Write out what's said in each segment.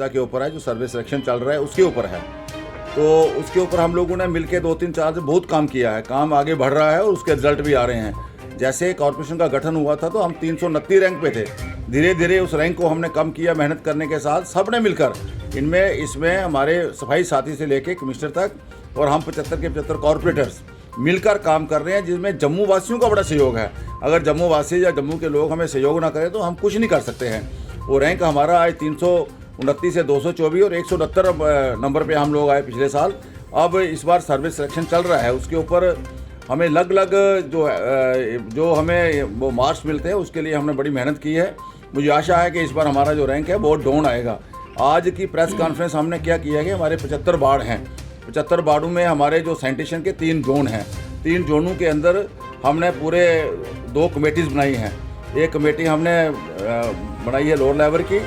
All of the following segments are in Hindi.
स्वच्छता के ऊपर है, जो सर्वे सिलेक्शन चल रहा है उसके ऊपर है। तो उसके ऊपर हम लोगों ने मिलकर 2-3-4 से बहुत काम किया है, काम आगे बढ़ रहा है और उसके रिजल्ट भी आ रहे हैं। जैसे कॉर्पोरेशन का गठन हुआ था तो हम 329 रैंक पे थे, धीरे धीरे उस रैंक को हमने कम किया मेहनत करने के साथ। सब ने मिलकर इसमें हमारे सफाई साथी से लेके कमिश्नर तक और हम 75 के 75 कॉर्पोरेटर्स मिलकर काम कर रहे हैं, जिसमें जम्मू वासियों का बड़ा सहयोग है। अगर जम्मू वासी या जम्मू के लोग हमें सहयोग ना करें तो हम कुछ नहीं कर सकते हैं। वो रैंक हमारा आज 329 से 224 और 169 नंबर पे हम लोग आए पिछले साल। अब इस बार सर्विस सिलेक्शन चल रहा है, उसके ऊपर हमें अलग जो हमें वो मार्क्स मिलते हैं उसके लिए हमने बड़ी मेहनत की है। मुझे आशा है कि इस बार हमारा जो रैंक है बहुत डाउन आएगा। आज की प्रेस कॉन्फ्रेंस हमने क्या किया है कि हमारे 75 वार्ड हैं, 75 वार्डों में हमारे जो सैनिटेशन के 3 जोन हैं, 3 जोनों के अंदर हमने पूरे 2 कमेटीज़ बनाई हैं। एक कमेटी हमने बनाई है लोअर लेवल की,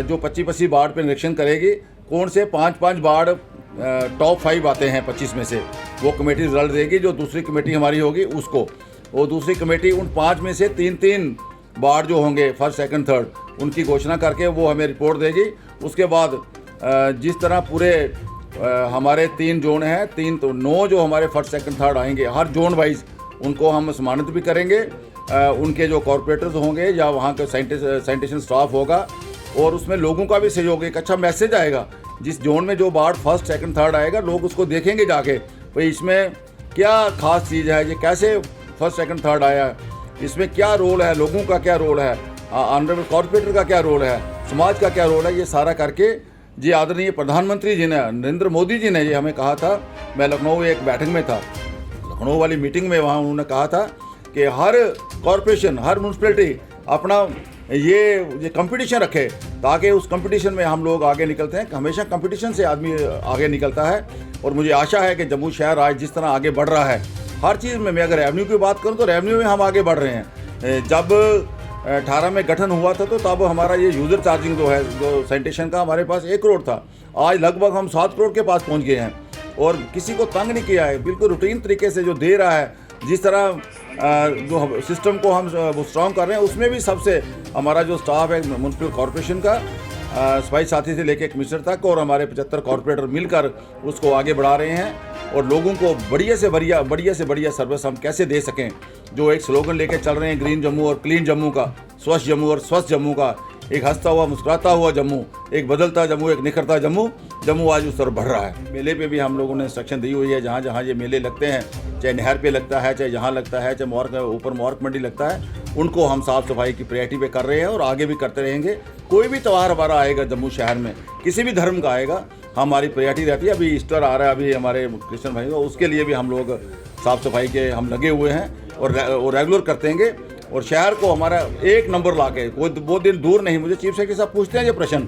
जो 25 वार्ड पे निरीक्षण करेगी कौन से 5 वार्ड टॉप 5 आते हैं 25 में से, वो कमेटी रिजल्ट देगी। जो दूसरी कमेटी हमारी होगी उसको, वो दूसरी कमेटी उन 5 में से 3-3 वार्ड जो होंगे फर्स्ट सेकंड थर्ड, उनकी घोषणा करके वो हमें रिपोर्ट देगी। उसके बाद जिस तरह पूरे हमारे 3 जोन हैं, 3 तो 9 जो हमारे फर्स्ट सेकंड थर्ड आएंगे, हर जोन वाइज उनको हम सम्मानित भी करेंगे। उनके जो कॉर्पोरेटर्स होंगे या वहाँ का सैनिटेशन स्टाफ होगा, और उसमें लोगों का भी सहयोग, एक अच्छा मैसेज आएगा। जिस जोन में जो वार्ड फर्स्ट सेकंड थर्ड आएगा, लोग उसको देखेंगे जाके भाई इसमें क्या खास चीज़ है, ये कैसे फर्स्ट सेकंड थर्ड आया, इसमें क्या रोल है, लोगों का क्या रोल है, ऑनरेबल कॉर्पोरेटर का क्या रोल है, समाज का क्या रोल है, ये सारा करके जी आदरणीय प्रधानमंत्री जी ने, नरेंद्र मोदी जी ने ये हमें कहा था। मैं लखनऊ एक बैठक में था, लखनऊ वाली मीटिंग में, वहाँ उन्होंने कहा था कि हर कॉर्पोरेशन, हर म्यूनसिपैलिटी अपना ये कंपटीशन रखे, ताकि उस कंपटीशन में हम लोग आगे निकलते हैं। हमेशा कंपटीशन से आदमी आगे निकलता है, और मुझे आशा है कि जम्मू शहर आज जिस तरह आगे बढ़ रहा है हर चीज़ में, मैं अगर रेवेन्यू की बात करूं तो रेवेन्यू में हम आगे बढ़ रहे हैं। जब 18 में गठन हुआ था तो तब हमारा ये यूज़र चार्जिंग जो है, जो सैनिटेशन का, हमारे पास 1 करोड़ था, आज लगभग हम 7 करोड़ के पास पहुँच गए हैं, और किसी को तंग नहीं किया है, बिल्कुल रूटीन तरीके से जो दे रहा है। जिस तरह जो सिस्टम को हम वो स्ट्रॉन्ग कर रहे हैं, उसमें भी सबसे हमारा जो स्टाफ है म्यूनसिपल कॉर्पोरेशन का, सफाई साथी से लेकर कमिश्नर तक, और हमारे 75 कॉर्पोरेटर मिलकर उसको आगे बढ़ा रहे हैं। और लोगों को बढ़िया से बढ़िया सर्विस हम कैसे दे सकें, जो एक स्लोगन लेके चल रहे हैं ग्रीन जम्मू और क्लीन जम्मू का, स्वच्छ जम्मू और स्वस्थ जम्मू का, एक हंसता हुआ मुस्कुराता हुआ जम्मू, एक बदलता जम्मू, एक निखरता जम्मू। जम्मू आज उस तरफ बढ़ रहा है। मेले पे भी हम लोगों ने इंस्ट्रक्शन दी हुई है, जहाँ जहाँ ये मेले लगते हैं, चाहे नहर पे लगता है, चाहे यहाँ लगता है, चाहे ऊपर मोरक मंडी लगता है, उनको हम साफ़ सफाई की प्रायोरिटी पे कर रहे हैं और आगे भी करते रहेंगे। कोई भी त्यौहार हमारा आएगा जम्मू शहर में, किसी भी धर्म का आएगा, हमारी प्रायोरिटी रहती है। अभी ईस्टर आ रहा है, अभी हमारे क्रिश्चियन भाई का, उसके लिए भी हम लोग साफ़ सफाई के हम लगे हुए हैं और रेगुलर करते हैं। और शहर को हमारा 1 नंबर ला के, कोई वो दिन दूर नहीं, मुझे चीफ सेक्रेटरी साहब पूछते हैं ये प्रश्न,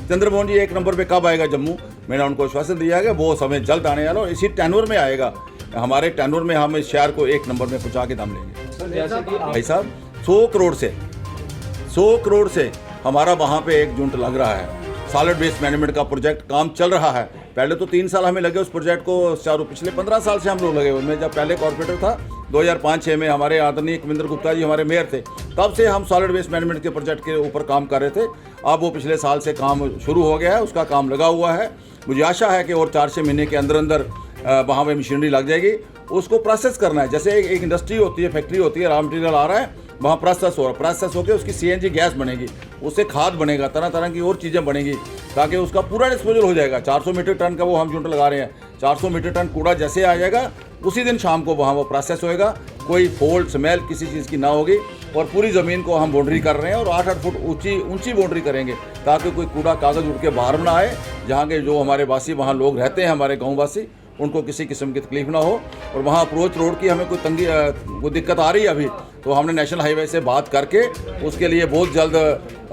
चंद्रमोहन जी 1 नंबर पे कब आएगा जम्मू, मैंने उनको आश्वासन दिया है वो समय जल्द आने वाला, और इसी टेन्योर में आएगा। हमारे टेन्योर में हम इस शहर को 1 नंबर में पहुँचा के दम लेंगे। भाई साहब 100 करोड़ से हमारा वहाँ पे 1 यूनिट लग रहा है। सॉलिड वेस्ट मैनेजमेंट का प्रोजेक्ट काम चल रहा है। पहले तो 3 साल हमें लगे उस प्रोजेक्ट को, चारों पिछले 15 साल से हम लोग लगे हुए। मैं जब पहले कॉर्पोरेटर था 2005-6 में, हमारे आदरणीय कविंद्र गुप्ता जी हमारे मेयर थे, तब से हम सॉलिड वेस्ट मैनेजमेंट के प्रोजेक्ट के ऊपर काम कर रहे थे। अब वो पिछले साल से काम शुरू हो गया है, उसका काम लगा हुआ है। मुझे आशा है कि और 4-6 महीने के अंदर वहाँ पर मशीनरी लग जाएगी। उसको प्रोसेस करना है, जैसे एक इंडस्ट्री होती है, फैक्ट्री होती है, रॉ मटीरियल आ रहा है, वहाँ प्रोसेस हो रहा है, प्रोसेस होकर उसकी CNG गैस बनेगी, उससे खाद बनेगा, तरह तरह की और चीज़ें बनेगी, ताकि उसका पूरा डिस्पोजल हो जाएगा। 400 मीट्रिक टन का वो हम यूनिट लगा रहे हैं, 400 मीट्रिक टन कूड़ा जैसे आ जाएगा उसी दिन शाम को वहाँ वो प्रोसेस होएगा, कोई फोल्ड स्मेल किसी चीज़ की ना होगी। और पूरी ज़मीन को हम बाउंड्री कर रहे हैं, और 8-8 फुट ऊंची बाउंड्री करेंगे, ताकि कोई कूड़ा कागज़ उड़ के बाहर ना आए। जहाँ के जो हमारे वासी वहाँ लोग रहते हैं, हमारे गाँव वासी, उनको किसी किस्म की तकलीफ ना हो। और वहाँ अप्रोच रोड की हमें कोई दिक्कत आ रही है अभी, तो हमने नेशनल हाईवे से बात करके उसके लिए बहुत जल्द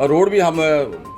रोड भी हम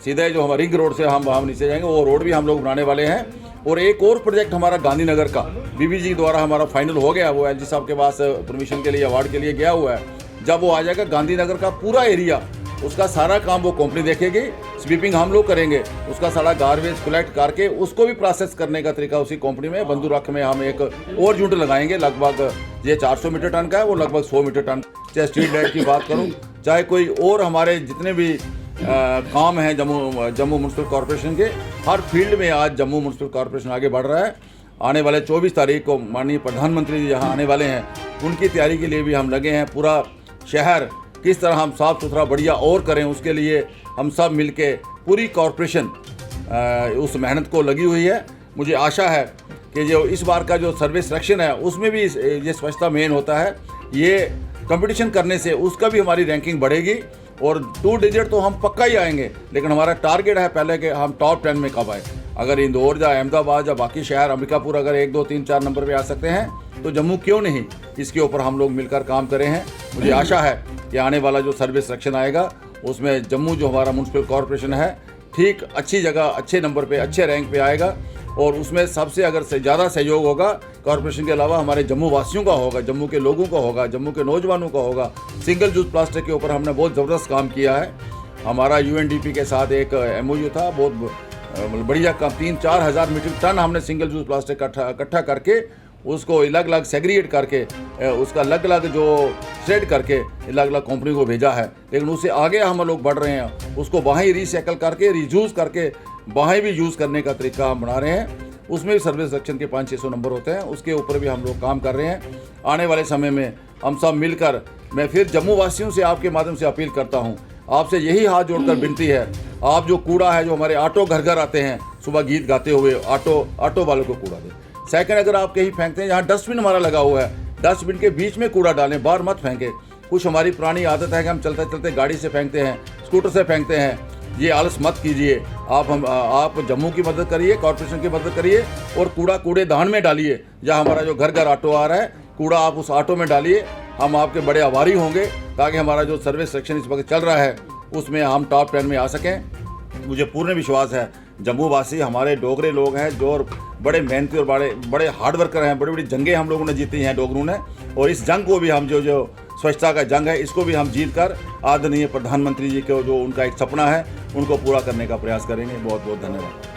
सीधे जो हम रिंग रोड से हम नीचे जाएंगे, वो रोड भी हम लोग बनाने वाले हैं। और एक और प्रोजेक्ट हमारा गांधीनगर का BBG द्वारा हमारा फाइनल हो गया, वो LG साहब के पास परमिशन के लिए, अवार्ड के लिए गया हुआ है। जब वो आ जाएगा गांधीनगर का पूरा एरिया, उसका सारा काम वो कंपनी देखेगी, स्वीपिंग हम लोग करेंगे, उसका सारा गार्बेज कलेक्ट करके उसको भी प्रोसेस करने का तरीका उसी कंपनी में, बंदूरख में हम एक और यूनिट लगाएंगे। लगभग ये 400 मीटर टन का है, वो लगभग 100 मीटर टन। चाहे स्ट्रीट लाइट की बात करूँ, चाहे कोई और हमारे जितने भी काम हैं जम्मू म्यूनसिपल कॉरपोरेशन के। हर फील्ड में आज जम्मू म्यूनसिपल कॉरपोरेशन आगे बढ़ रहा है। आने वाले 24 तारीख को माननीय प्रधानमंत्री जी यहाँ आने वाले हैं, उनकी तैयारी के लिए भी हम लगे हैं। पूरा शहर किस तरह हम साफ़ सुथरा बढ़िया और करें, उसके लिए हम सब मिलके पूरी कॉरपोरेशन उस मेहनत को लगी हुई है। मुझे आशा है कि जो इस बार का जो सर्वे सिलेक्शन है उसमें भी ये स्वच्छता मेन होता है। ये कंपटीशन करने से उसका भी हमारी रैंकिंग बढ़ेगी और 2 डिजिट तो हम पक्का ही आएंगे, लेकिन हमारा टारगेट है पहले कि हम टॉप 10 में कब आए। अगर इंदौर या अहमदाबाद या बाकी शहर अंबिकापुर अगर 1, 2, 3, 4 नंबर पे आ सकते हैं तो जम्मू क्यों नहीं, इसके ऊपर हम लोग मिलकर काम करें हैं। मुझे आशा है कि आने वाला जो सर्वे सिलेक्शन आएगा उसमें जम्मू जो हमारा म्यूनसिपल कॉरपोरेशन है ठीक अच्छी जगह, अच्छे नंबर पे, अच्छे रैंक पे आएगा। और उसमें सबसे अगर से ज़्यादा सहयोग होगा कॉरपोरेशन के अलावा हमारे जम्मू वासियों का होगा, जम्मू के लोगों का होगा, जम्मू के नौजवानों का होगा। सिंगल यूज़ प्लास्टिक के ऊपर हमने बहुत ज़बरदस्त काम किया है। हमारा UNDP के साथ एक MOU था, बहुत बढ़िया काम। 3-4 हज़ार मीट्रिक टन हमने सिंगल यूज़ प्लास्टिक इकट्ठा करके उसको अलग अलग सेग्रीगेट करके उसका अलग अलग जो श्रेड करके अलग अलग कंपनी को भेजा है। लेकिन उससे आगे हम लोग बढ़ रहे हैं, उसको वहीं रिसाइकल करके, रीयूज़ करके वहीं भी यूज़ करने का तरीका हम बना रहे हैं। उसमें भी सर्विस सेक्शन के 500-600 नंबर होते हैं, उसके ऊपर भी हम लोग काम कर रहे हैं। आने वाले समय में हम सब मिलकर, मैं फिर जम्मू वासियों से आपके माध्यम से अपील करता हूँ, आपसे यही हाथ जोड़कर विनती है, आप जो कूड़ा है, जो हमारे ऑटो घर घर आते हैं सुबह गीत गाते हुए, ऑटो वालों को कूड़ा दें। सेकंड, अगर आप कहीं फेंकते हैं, जहाँ डस्टबिन हमारा लगा हुआ है, डस्टबिन के बीच में कूड़ा डालें, बाहर मत फेंकें। कुछ हमारी पुरानी आदत है कि हम चलते चलते गाड़ी से फेंकते हैं, स्कूटर से फेंकते हैं। ये आलस मत कीजिए। आप जम्मू की मदद करिए, कॉरपोरेशन की मदद करिए और कूड़ेदान में डालिए। जहाँ हमारा जो घर घर ऑटो आ रहा है, कूड़ा आप उस ऑटो में डालिए। हम आपके बड़े आभारी होंगे ताकि हमारा जो सर्विस सेक्शन इस वक्त चल रहा है उसमें हम टॉप 10 में आ सकें। मुझे पूर्ण विश्वास है जम्मू वासी हमारे डोगरे लोग हैं जो बड़े मेहनती और बड़े हार्ड वर्कर हैं। बड़ी बड़ी जंगें हम लोगों ने जीती हैं डोगरों ने, और इस जंग को भी हम जो स्वच्छता का जंग है, इसको भी हम जीत कर आदरणीय प्रधानमंत्री जी को जो उनका एक सपना है उनको पूरा करने का प्रयास करेंगे। बहुत बहुत धन्यवाद।